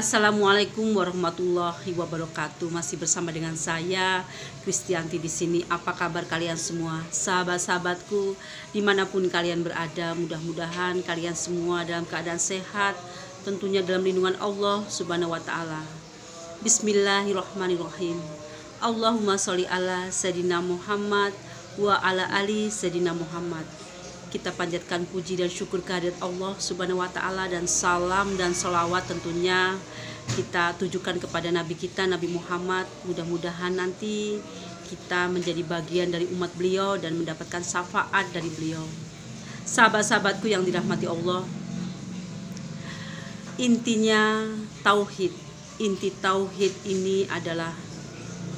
Assalamualaikum warahmatullahi wabarakatuh. Masih bersama dengan saya Kristianti di sini. Apa kabar kalian semua, sahabat-sahabatku, dimanapun kalian berada? Mudah-mudahan kalian semua dalam keadaan sehat, tentunya dalam lindungan Allah Subhanahu wa Ta'ala. Bismillahirrahmanirrahim. Allahumma sholli ala Sayyidina Muhammad wa ala ali Sayyidina Muhammad. Kita panjatkan puji dan syukur kehadirat Allah Subhanahu wa Ta'ala, dan salam dan sholawat tentunya kita tujukan kepada Nabi kita, Nabi Muhammad. Mudah-mudahan nanti kita menjadi bagian dari umat beliau dan mendapatkan syafaat dari beliau. Sahabat-sahabatku yang dirahmati Allah, intinya tauhid. Inti tauhid ini adalah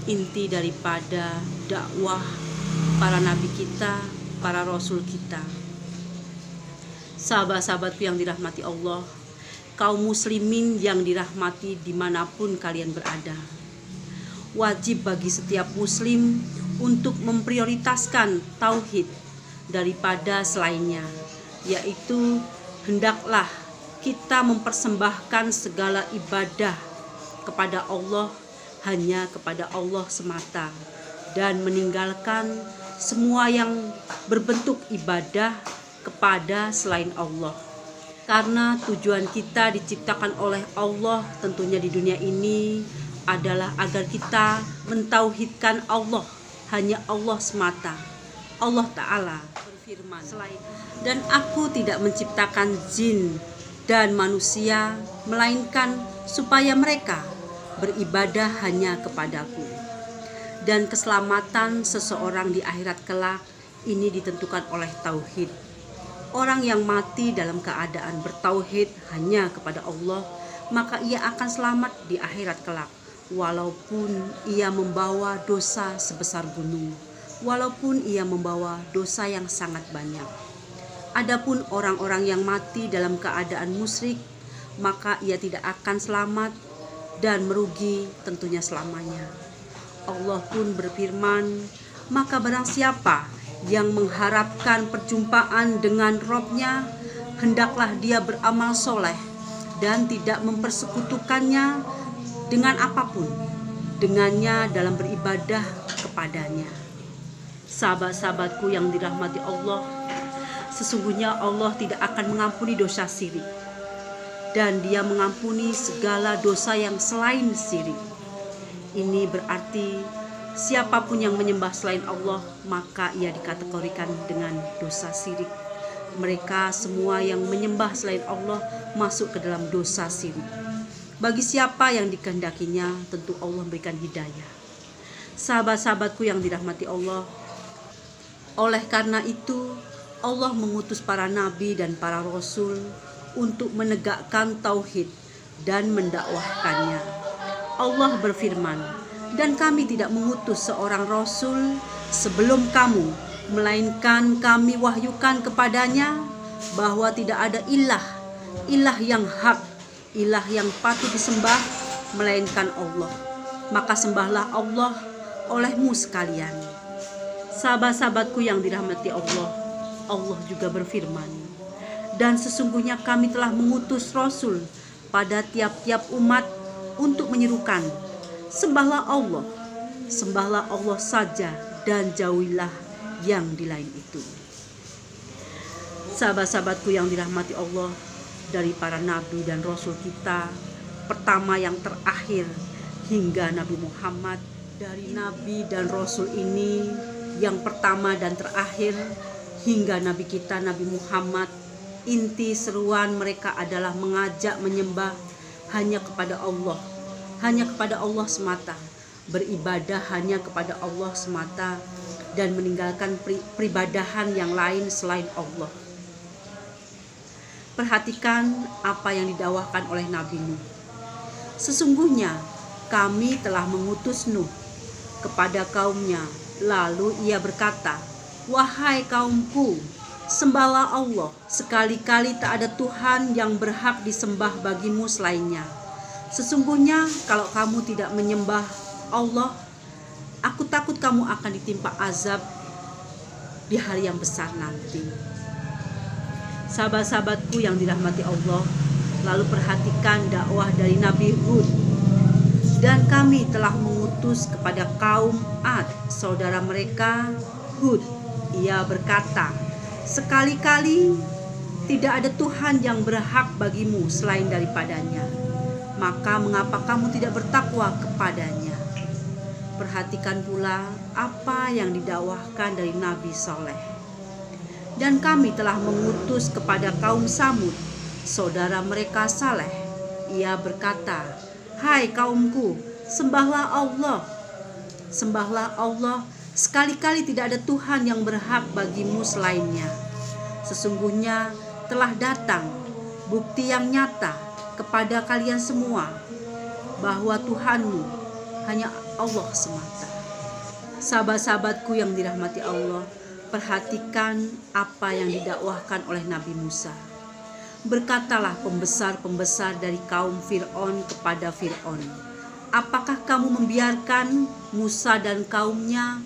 inti daripada dakwah para nabi kita, para rasul kita. Sahabat-sahabatku yang dirahmati Allah, kaum muslimin yang dirahmati dimanapun kalian berada, wajib bagi setiap muslim untuk memprioritaskan tauhid daripada selainnya, yaitu hendaklah kita mempersembahkan segala ibadah kepada Allah, hanya kepada Allah semata, dan meninggalkan semua yang berbentuk ibadah kepada selain Allah. Karena tujuan kita diciptakan oleh Allah tentunya di dunia ini adalah agar kita mentauhidkan Allah, hanya Allah semata. Allah Ta'ala berfirman, dan aku tidak menciptakan jin dan manusia melainkan supaya mereka beribadah hanya kepadaku. Dan keselamatan seseorang di akhirat kelak ini ditentukan oleh tauhid. Orang yang mati dalam keadaan bertauhid hanya kepada Allah, maka ia akan selamat di akhirat kelak, walaupun ia membawa dosa sebesar gunung, walaupun ia membawa dosa yang sangat banyak. Adapun orang-orang yang mati dalam keadaan musyrik, maka ia tidak akan selamat dan merugi tentunya selamanya. Allah pun berfirman, maka barang siapa yang mengharapkan perjumpaan dengan Robnya, hendaklah dia beramal soleh dan tidak mempersekutukannya dengan apapun dengannya dalam beribadah kepadanya. Sahabat-sahabatku yang dirahmati Allah, sesungguhnya Allah tidak akan mengampuni dosa syirik, dan Dia mengampuni segala dosa yang selain syirik. Ini berarti siapapun yang menyembah selain Allah, maka ia dikategorikan dengan dosa syirik. Mereka semua yang menyembah selain Allah masuk ke dalam dosa syirik. Bagi siapa yang dikehendakinya, tentu Allah memberikan hidayah. Sahabat-sahabatku yang dirahmati Allah, oleh karena itu Allah mengutus para nabi dan para rasul untuk menegakkan tauhid dan mendakwahkannya. Allah berfirman, dan kami tidak mengutus seorang rasul sebelum kamu, melainkan kami wahyukan kepadanya bahwa tidak ada ilah yang hak, ilah yang patut disembah, melainkan Allah. Maka sembahlah Allah olehmu sekalian. Sahabat-sahabatku yang dirahmati Allah, Allah juga berfirman, dan sesungguhnya kami telah mengutus rasul pada tiap-tiap umat untuk menyerukan, sembahlah Allah saja dan jauhilah yang di lain itu. Sahabat-sahabatku yang dirahmati Allah, dari para nabi dan rasul kita, pertama yang terakhir hingga Nabi Muhammad, dari nabi dan rasul ini yang pertama dan terakhir hingga nabi kita Nabi Muhammad, inti seruan mereka adalah mengajak menyembah hanya kepada Allah semata, beribadah hanya kepada Allah semata, dan meninggalkan peribadahan yang lain selain Allah. Perhatikan apa yang didakwakan oleh Nabi Nuh. Sesungguhnya kami telah mengutus Nuh kepada kaumnya, lalu ia berkata, wahai kaumku, sembahlah Allah, sekali-kali tak ada Tuhan yang berhak disembah bagimu selainnya. Sesungguhnya kalau kamu tidak menyembah Allah, aku takut kamu akan ditimpa azab di hari yang besar nanti. Sahabat-sahabatku yang dirahmati Allah, Lalu perhatikan dakwah dari Nabi Hud. Dan kami telah mengutus kepada kaum Ad, saudara mereka Hud. Ia berkata, sekali-kali tidak ada Tuhan yang berhak bagimu selain daripadanya. Maka mengapa kamu tidak bertakwa kepadanya? Perhatikan pula apa yang didakwahkan dari Nabi Saleh. Dan kami telah mengutus kepada kaum Samud, saudara mereka Saleh. Ia berkata, hai kaumku, sembahlah Allah. Sembahlah Allah, sekali-kali tidak ada Tuhan yang berhak bagimu selainnya. Sesungguhnya telah datang bukti yang nyata kepada kalian semua bahwa Tuhanmu hanya Allah semata. Sahabat-sahabatku yang dirahmati Allah, perhatikan apa yang didakwahkan oleh Nabi Musa. Berkatalah pembesar-pembesar dari kaum Fir'aun kepada Fir'aun, apakah kamu membiarkan Musa dan kaumnya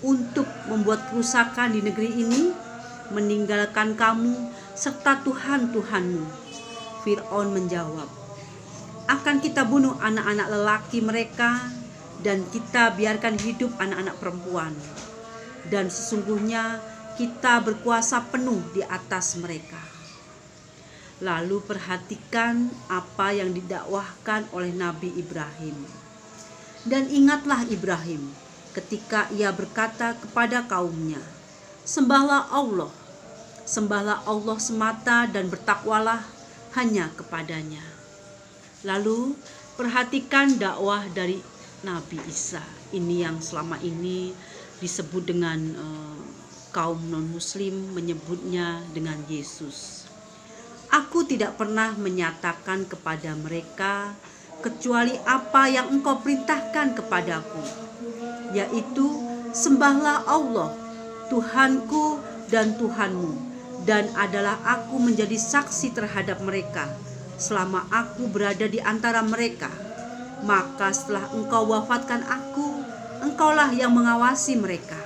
untuk membuat kerusakan di negeri ini, meninggalkan kamu serta Tuhan-Tuhanmu? Fir'aun menjawab, akan kita bunuh anak-anak lelaki mereka dan kita biarkan hidup anak-anak perempuan. Dan sesungguhnya kita berkuasa penuh di atas mereka. Lalu perhatikan apa yang didakwahkan oleh Nabi Ibrahim. Dan ingatlah Ibrahim ketika ia berkata kepada kaumnya, sembahlah Allah semata dan bertakwalah hanya kepadanya. Lalu perhatikan dakwah dari Nabi Isa. Ini yang selama ini disebut dengan kaum non-muslim menyebutnya dengan Yesus. Aku tidak pernah menyatakan kepada mereka kecuali apa yang engkau perintahkan kepadaku, yaitu sembahlah Allah, Tuhanku dan Tuhanmu, dan adalah aku menjadi saksi terhadap mereka selama aku berada di antara mereka. Maka setelah engkau wafatkan aku, engkaulah yang mengawasi mereka,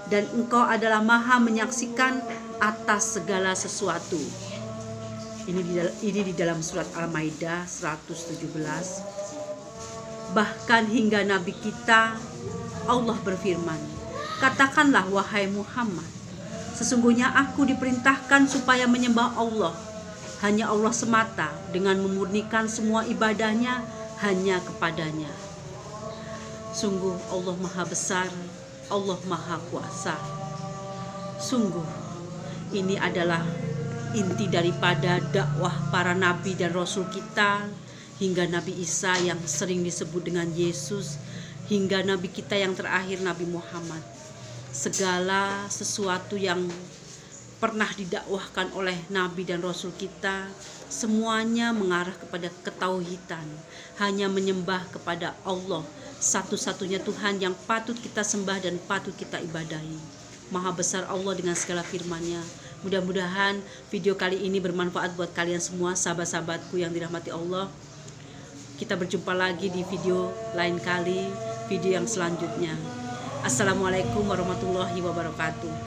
dan engkau adalah maha menyaksikan atas segala sesuatu. Ini di dalam surat Al-Maidah 117. Bahkan hingga Nabi kita, Allah berfirman, katakanlah wahai Muhammad, sesungguhnya aku diperintahkan supaya menyembah Allah, hanya Allah semata, dengan memurnikan semua ibadahnya hanya kepadanya. Sungguh Allah maha besar, Allah maha kuasa. Sungguh ini adalah inti daripada dakwah para nabi dan rasul kita, hingga Nabi Isa yang sering disebut dengan Yesus, hingga nabi kita yang terakhir Nabi Muhammad. Segala sesuatu yang pernah didakwahkan oleh nabi dan rasul kita, semuanya mengarah kepada ketauhidan, hanya menyembah kepada Allah, satu-satunya Tuhan yang patut kita sembah dan patut kita ibadahi. Maha besar Allah dengan segala firman-Nya. Mudah-mudahan video kali ini bermanfaat buat kalian semua, sahabat-sahabatku yang dirahmati Allah. Kita berjumpa lagi di video lain kali, video yang selanjutnya. Assalamualaikum warahmatullahi wabarakatuh.